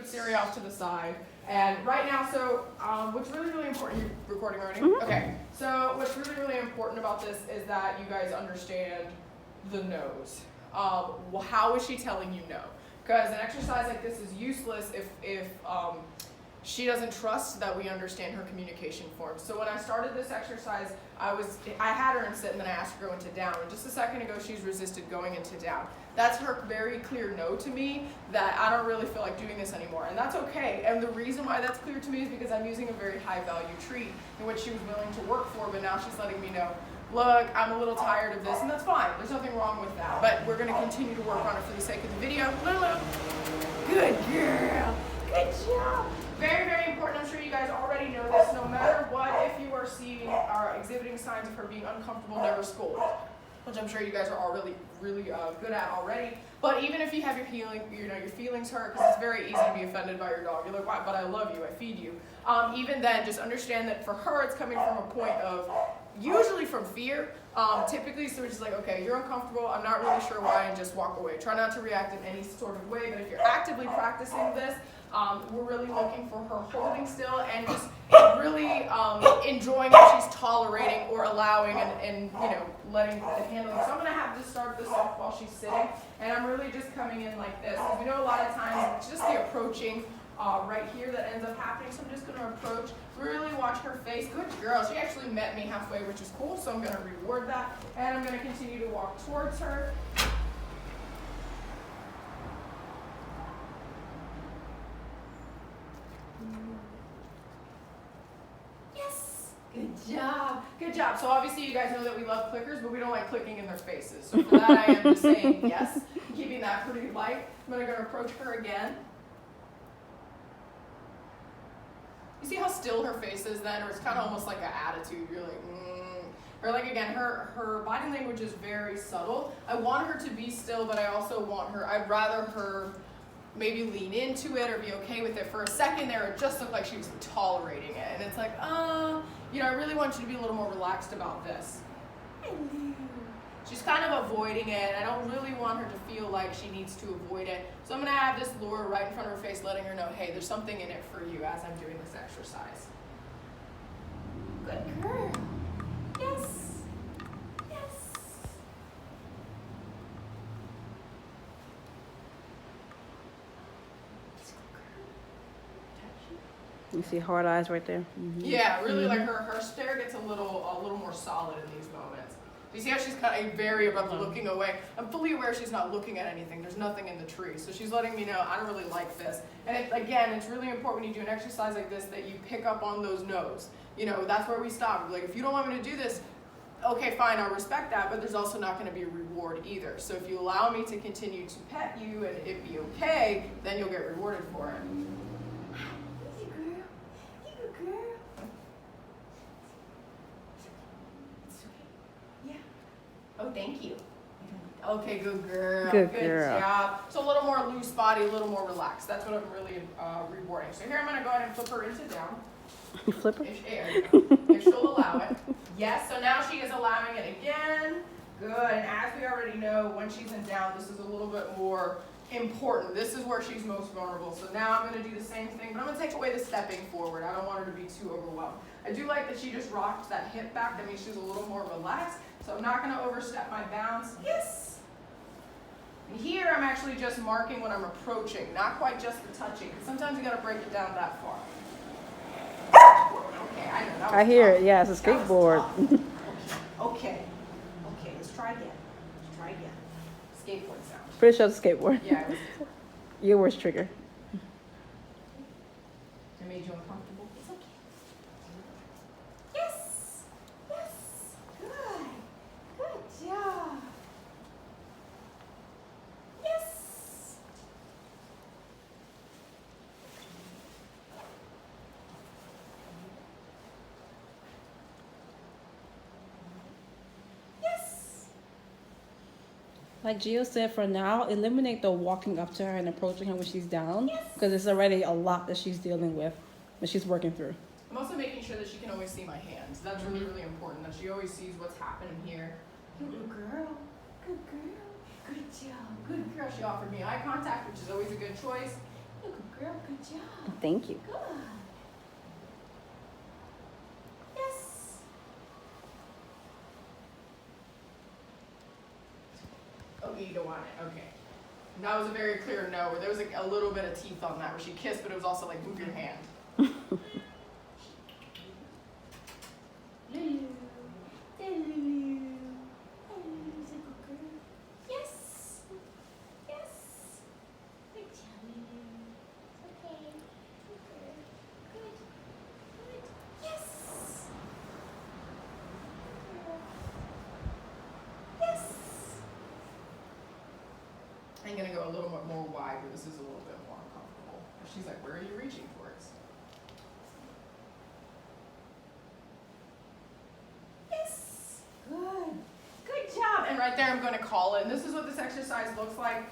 put Siri off to the side. And right now, so what's really, really important, you're recording already? Okay, so what's really, really important about this is that you guys understand the no's. How is she telling you no? Because an exercise like this is useless if she doesn't trust that we understand her communication forms. So when I started this exercise, I had her in sit and then I asked her to go into down. And just a second ago, she's resisted going into down. That's her very clear no to me that I don't really feel like doing this anymore. And that's okay. And the reason why that's clear to me is because I'm using a very high value treat in which she was willing to work for, but now she's letting me know, look, I'm a little tired of this, and that's fine. There's nothing wrong with that. But we're gonna continue to work on it for the sake of the video. Lulu, good girl, good job. Very, very important. I'm sure you guys already know this. No matter what, if you are seeing or exhibiting signs of her being uncomfortable, never scold, which I'm sure you guys are all really good at already. But even if you have your feelings hurt, because it's very easy to be offended by your dog. You're like, why? But I love you. I feed you. Even then, just understand that for her, it's coming from a point of usually from fear. Typically, so it's just like, okay, you're uncomfortable. I'm not really sure why, and just walk away. Try not to react in any sort of way. But if you're actively practicing this, we're really looking for her holding still and just really enjoying if she's tolerating or allowing and letting the handling. So I'm going to have to start this off while she's sitting, and I'm really just coming in like this. Because we know a lot of times it's just the approaching right here that ends up happening. So I'm just going to approach, really watch her face. Good girl. She actually met me halfway, which is cool, so I'm going to reward that. And I'm going to continue to walk towards her. Good job. Good job. So obviously you guys know that we love clickers, but we don't like clicking in their faces. So for that I am just saying yes, keeping that pretty light. I'm going to approach her again. You see how still her face is then? Or it's kind of almost like an attitude. You're like, Or like again, her body language is very subtle. I want her to be still, but I also want her, I'd rather her maybe lean into it or be okay with it. For a second there, it just looked like she was tolerating it. And it's like, I really want you to be a little more relaxed about this. She's kind of avoiding it. I don't really want her to feel like she needs to avoid it. So I'm going to have this lure right in front of her face, letting her know, hey, there's something in it for you as I'm doing this exercise. Good girl. Yes. Yes. You see hard eyes right there? Yeah, really like her stare gets a little more solid in these moments. You see how she's kind of very abruptly looking away. I'm fully aware she's not looking at anything. There's nothing in the tree. So she's letting me know, I don't really like this. And it's really important when you do an exercise like this that you pick up on those no's. That's where we stop. Like, if you don't want me to do this, okay, fine, I'll respect that, but there's also not going to be a reward either. So if you allow me to continue to pet you and it be okay, then you'll get rewarded for it. Oh, thank you. Okay, good girl. Good girl. Job. So a little more loose body, a little more relaxed. That's what I'm really rewarding. So here I'm going to go ahead and flip her into down. You flip her? If she'll allow it. Yes, so now she is allowing it again. Good. And as we already know, when she's in down, this is a little bit more important. This is where she's most vulnerable. So now I'm going to do the same thing, but I'm going to take away the stepping forward. I don't want her to be too overwhelmed. I do like that she just rocked that hip back. That means she's a little more relaxed. So I'm not going to overstep my bounds. Yes. And here I'm actually just marking when I'm approaching, not quite just the touching. Because sometimes you got to break it down that far. Okay, I know that was I hear tough. it. Yeah, it's a skateboard. Okay, let's try again. Skateboard sound. Pretty sure it's a skateboard. Yeah, it was. Your worst trigger. I made you uncomfortable. It's okay. Yes. Good job. Yes. Like Gio said, for now, eliminate the walking up to her and approaching her when she's down, because it's already a lot that she's dealing with, that she's working through. I'm also making sure that she can always see my hands. That's really, really important, that she always sees what's happening here. Good girl. Good job. Good girl. She offered me eye contact, which is always a good choice. Good girl. Good job. Thank you. Good. Yes. Okay, you don't want it. Okay. And that was a very clear no, where there was a little bit of teeth on that, where she kissed, but it was also like, move your hand. Lulu. Lulu. Lulu's a good girl. Yes. Yes. Good job, Lulu. Okay. Good girl. Good. Good. Yes. Good girl. Yes. I'm gonna go a little bit more wide, but this is a little bit more uncomfortable. She's like, where are you reaching towards? Yes. Good. Good job. And right there, I'm gonna call it. And this is what this exercise looks like.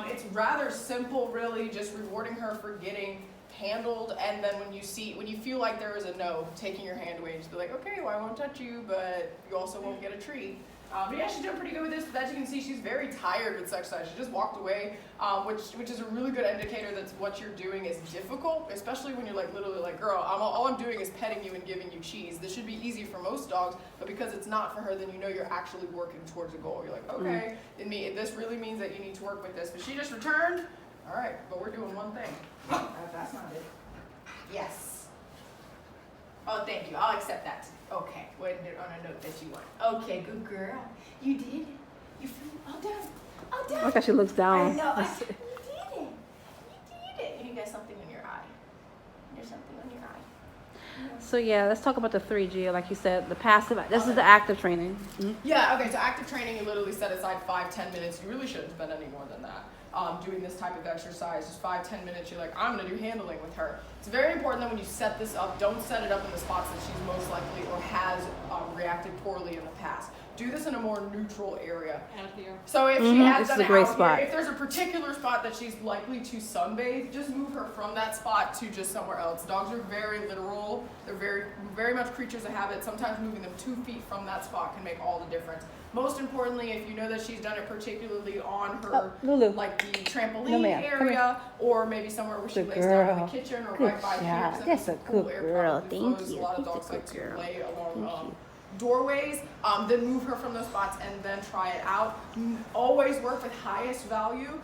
It's rather simple, really, just rewarding her for getting handled. And then when you feel like there is a no, taking your hand away and just be like, okay, well, I won't touch you, but you also won't get a treat. But yeah, she's doing pretty good with this, but as you can see, she's very tired with this exercise. She just walked away, which is a really good indicator that what you're doing is difficult, especially when you're like literally like, girl, all I'm doing is petting you and giving you cheese. This should be easy for most dogs, but because it's not for her, then you know you're actually working towards a goal. You're like, okay, this really means that you need to work with this. But she just returned. All right, but we're doing one thing. That's not it. Yes. Oh, thank you. I'll accept that. Okay, wait on a note that you want. Okay, good girl. You did it. You flew all down. All down. Look how she looks down. I know. You did it. You did it. You got something in your eye. There's something on your eye. So yeah, let's talk about the 3G. Like you said, the passive. This is the active training. Yeah. Okay. So active training, you literally set aside 5-10 minutes. You really shouldn't spend any more than that. Doing this type of exercise, just 5-10 minutes, you're like, I'm going to do handling with her. It's very important that when you set this up, don't set it up in the spots that she's most likely or has reacted poorly in the past. Do this in a more neutral area. Out here. So if she has this done is a great out spot. here, if there's a particular spot that she's likely to sunbathe, just move her from that spot to just somewhere else. Dogs are very literal. They're very, very much creatures of habit. Sometimes moving them 2 feet from that spot can make all the difference. Most importantly, if you know that she's done it particularly on her, Lulu. like the trampoline No, ma'am. area, or maybe somewhere where she Good lays down in girl. the kitchen or Good right by here. job. 'Cause That's a cool good air girl. probably Thank flows. you. A lot of That's a dogs like good to girl. lay Thank along you. doorways, then move her from those spots and then try it out. Always work with highest value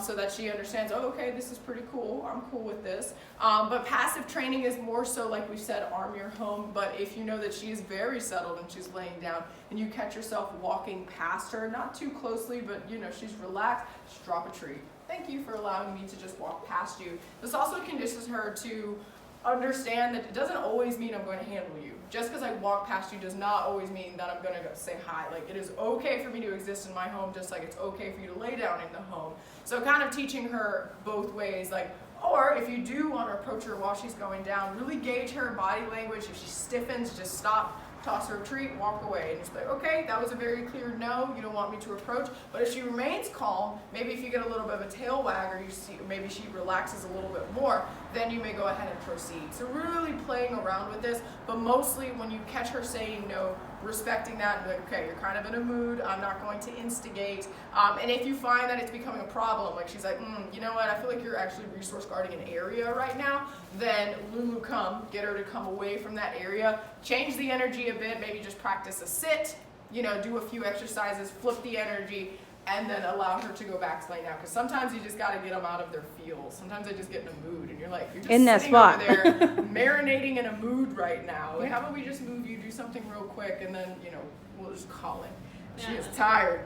so that she understands, oh, okay, this is pretty cool. I'm cool with this. But passive training is more so, like we said, arm your home. But if you know that she is very settled and she's laying down and you catch yourself walking past her, not too closely, but you know, she's relaxed, just drop a treat. Thank you for allowing me to just walk past you. This also conditions her to understand that it doesn't always mean I'm going to handle you. Just because I walk past you does not always mean that I'm going to go say hi. Like, it is okay for me to exist in my home, just like it's okay for you to lay down in the home. So kind of teaching her both ways, like, or if you do want to approach her while she's going down, really gauge her body language. If she stiffens, just stop, toss her a treat, walk away, and just be like, okay, that was a very clear no, you don't want me to approach. But if she remains calm, maybe if you get a little bit of a tail wag, or you see, maybe she relaxes a little bit more, then you may go ahead and proceed. So really playing around with this, but mostly when you catch her saying no, respecting that and be like, okay, you're kind of in a mood, I'm not going to instigate. And if you find that it's becoming a problem, like she's like, you know what, I feel like you're actually resource guarding an area right now, then Lulu, come, get her to come away from that area, change the energy a bit, maybe just practice a sit, you know, do a few exercises, flip the energy, and then allow her to go back to laying down. Because sometimes you just got to get them out of their feels. Sometimes they just get in a mood, and you're like, you're just In that sitting spot. over there marinating in a mood right now. Like, how about we just move you, do something real quick, and then, you know, we'll just call it. She is tired.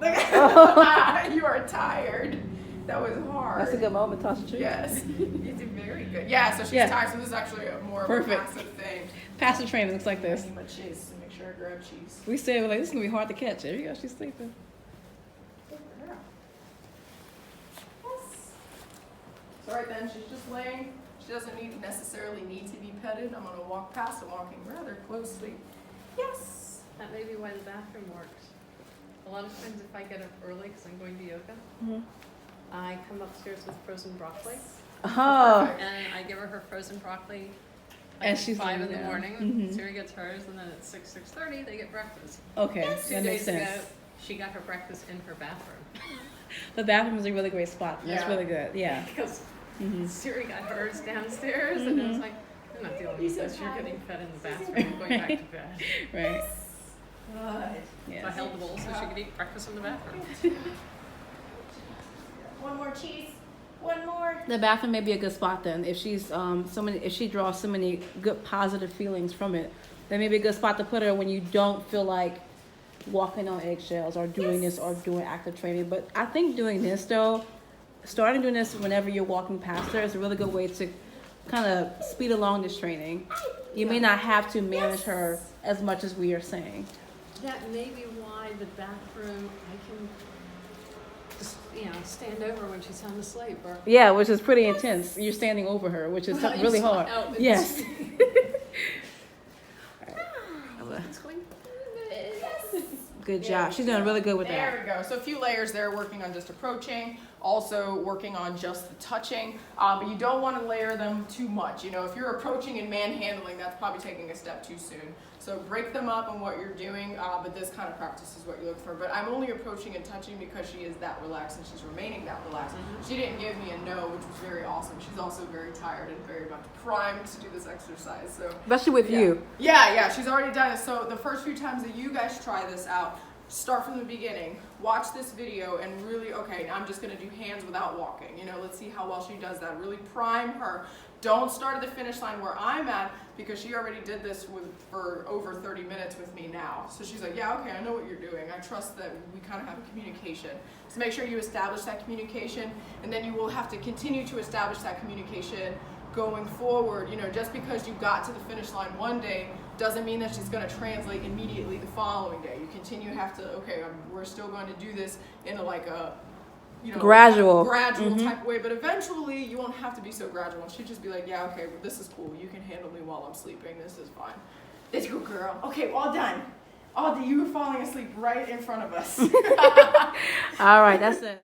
You are tired. That was hard. That's a good moment, toss a treat. Yes, you did very good. Yeah, so she's tired, so this is actually more of a passive thing. Passive training looks like this. I need my cheese to make sure I grab cheese. We said, like, this is going to be hard to catch. There you go, she's sleeping. So right then, she's just laying. She doesn't necessarily need to be petted. I'm gonna walk past. I'm walking rather closely. Yes. That may be why the bathroom works. A lot of times if I get up early because I'm going to yoga, I come upstairs with frozen broccoli. Oh. And I give her her frozen broccoli And at she's 5 in laying the down. morning. Sarah gets hers, and then at 6:30 they get breakfast. Okay, 2 that makes days sense. ago, she got her breakfast in her bathroom. The bathroom is a really great spot. That's Yeah. really good. Yeah. Because Siri got hers downstairs, and I was like, I'm not dealing with this. You're getting fed in the bathroom. I'm going back to bed. Right. Good. Yes. So I held the bowl so she could eat breakfast in the bathroom. One more cheese. One more. The bathroom may be a good spot then. If she's if she draws so many good positive feelings from it, then maybe a good spot to put her when you don't feel like walking on eggshells or doing this or doing active training. But I think doing this though, starting doing this whenever you're walking past her is a really good way to kind of speed along this training. You may not have to manage her as much as we are saying. That may be why the bathroom, I can just, stand over when she's sound asleep. Or Yeah, which is pretty intense. You're standing over her, which is really hard. Yes. It's going Good job. She's doing really good with that. There we go. So a few layers there, working on just approaching, also working on just the touching, but you don't want to layer them too much. If you're approaching and manhandling, that's probably taking a step too soon. So break them up on what you're doing, but this kind of practice is what you look for. But I'm only approaching and touching because she is that relaxed and she's remaining that relaxed. She didn't give me a no, which was very awesome. She's also very tired and very much primed to do this exercise. So Especially with you. Yeah, she's already done it. So the first few times that you guys try this out, start from the beginning, watch this video, and really, okay, now I'm just going to do hands without walking. Let's see how well she does that. Really prime her. Don't start at the finish line where I'm at, because she already did this for over 30 minutes with me now. So she's like, yeah, okay, I know what you're doing. I trust that we kind of have a communication. So make sure you establish that communication, and then you will have to continue to establish that communication going forward. Just because you got to the finish line one day doesn't mean that she's going to translate immediately the following day. You continue to have to, okay, we're still going to do this in a Gradual type way, but eventually you won't have to be so gradual. She'd just be like, yeah, okay, well, this is cool. You can handle me while I'm sleeping. This is fine. Let's go, girl. Okay, all done. You were falling asleep right in front of us. All right, that's it.